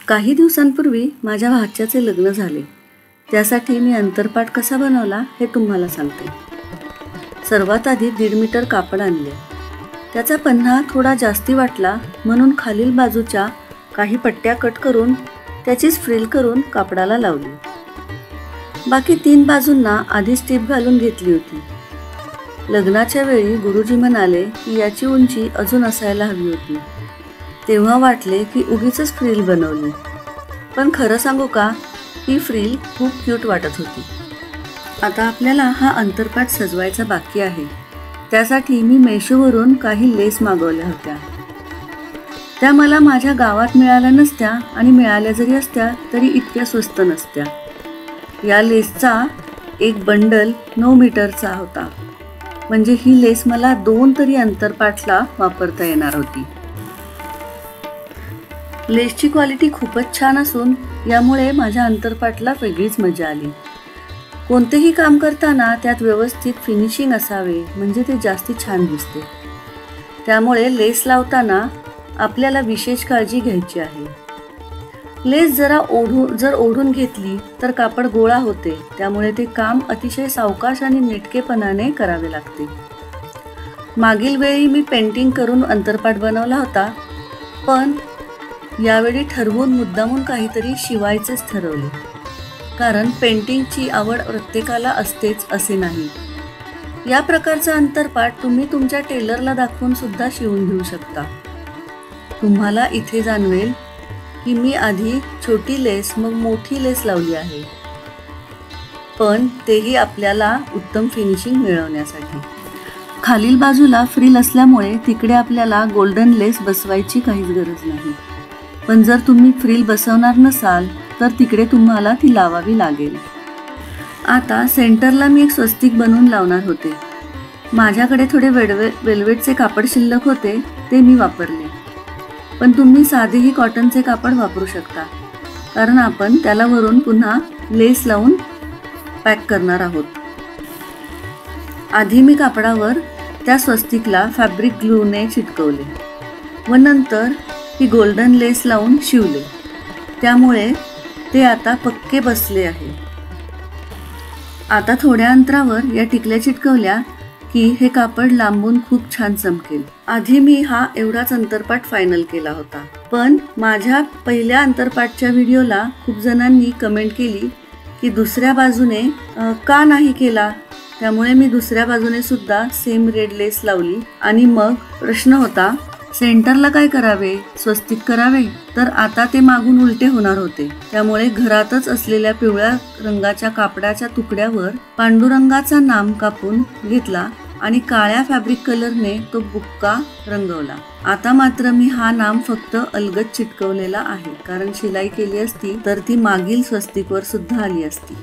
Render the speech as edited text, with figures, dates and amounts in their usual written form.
काही दिवसांपूर्वी माझ्या भाच्याचे लग्न झाले. त्यासाठी मी अंतरपाट कसा बनवला हे तुम्हाला सांगते. सर्वात आधी 1.5 मीटर कापड आणले. त्याचा पन्हा थोडा जास्ती वाटला म्हणून खालील बाजूच्या काही पट्ट्या कट करून त्याचीच फ्रिल करून कापडाला लावली. बाकी 3 बाजूंना आधी स्टिप घालून घेतली होती. लग्नाच्या वेळी गुरुजी म्हणाले की याची उंची अजून असायला हवी होती. तेव्हा वाटले की उगीचच फ्रिल बनवली, पण खरं सांगू का, ही फ्रिल खूप क्यूट वाटत होती. आता आपल्याला हा अंतरपाट सजवायचा बाकी आहे. त्यासाठी मी मेशोवरून काही लेस मागवल्या होत्या. त्या मला माझ्या गावात मिळाल्या नसत्या आणि मिळाल्या जरी असत्या तरी इतक्या स्वस्त नसत्या. या लेसचा एक बंडल 9 मीटरचा होता. म्हणजे ही लेस मला 2 तरी अंतरपाटला वापरता येणार होती. लेसची क्वालिटी खूपच छान असून यामुळे माझ्या अंतरपाटला वेगळीच मजा आली. कोणतेही काम करताना त्यात व्यवस्थित फिनिशिंग असावे म्हणजे ते जास्ती छान दिसते. त्यामुळे लेस लावताना आपल्याला विशेष काळजी घ्यायची आहे. लेस जर ओढून घेतली तर कापड गोळा होते. त्यामुळे ते काम अतिशय सावकाश आणि नेटकेपणाने करावे लागते. मागील वेळी मी पेंटिंग करून अंतरपाट बनवला होता, पण यावेळी ठरवून मुद्दामून काहीतरी शिवायचेच ठरवले. कारण पेंटिंगची आवड प्रत्येकाला असतेच असे नाही. या प्रकारचा अंतरपाट तुम्ही तुमच्या टेलरला दाखवून सुद्धा शिवून घेऊ शकता. तुम्हाला इथे जाणवेल की मी आधी छोटी लेस मग मोठी लेस लावली आहे, पण तेही आपल्याला उत्तम फिनिशिंग मिळवण्यासाठी. खालील बाजूला फ्रिल असल्यामुळे तिकडे आपल्याला गोल्डन लेस बसवायची काहीच गरज नाही. पण जर तुम्ही फ्रिल बसवणार नसाल तर तिकडे तुम्हाला ती लावावी लागेल. आता सेंटरला मी एक स्वस्तिक बनवून लावणार होते. माझ्याकडे थोडे वेल्वेटचे कापड शिल्लक होते, ते मी वापरले. पण तुम्ही साधेही कॉटनचे कापड वापरू शकता, कारण आपण त्याला वरून पुन्हा लेस लावून पॅक करणार आहोत. आधी मी कापडावर त्या स्वस्तिकला फॅब्रिक ग्लूने चिटकवले व नंतर ही गोल्डन लेस लावून शिवले. त्यामुळे ते आता पक्के बसले आहे. आता थोड्या अंतरावर या टिकल्या चिटकवल्या की हे कापड लांबून खूप छान चमकेल. आधी मी हा एवढाच अंतरपाट फायनल केला होता, पण माझ्या पहिल्या अंतरपाटच्या व्हिडिओला खूप जणांनी कमेंट केली की दुसऱ्या बाजूने का नाही केला. त्यामुळे मी दुसऱ्या बाजूने सुद्धा सेम रेड लेस लावली. आणि मग प्रश्न होता, सेंटरला काय करावे, स्वस्तिक करावे? तर आता ते मागून उलटे होणार होते. त्यामुळे घरातच असलेल्या पिवळ्या रंगाच्या कापडाच्या तुकड्यावर पांडुरंगाचा नाम कापून घेतला आणि काळ्या फॅब्रिक कलरने तो बुक्का रंगवला. आता मात्र मी हा नाम फक्त अलगद चिटकवलेला आहे, कारण शिलाई केली असती तर ती मागील स्वस्तिकवर सुद्धा आली असती.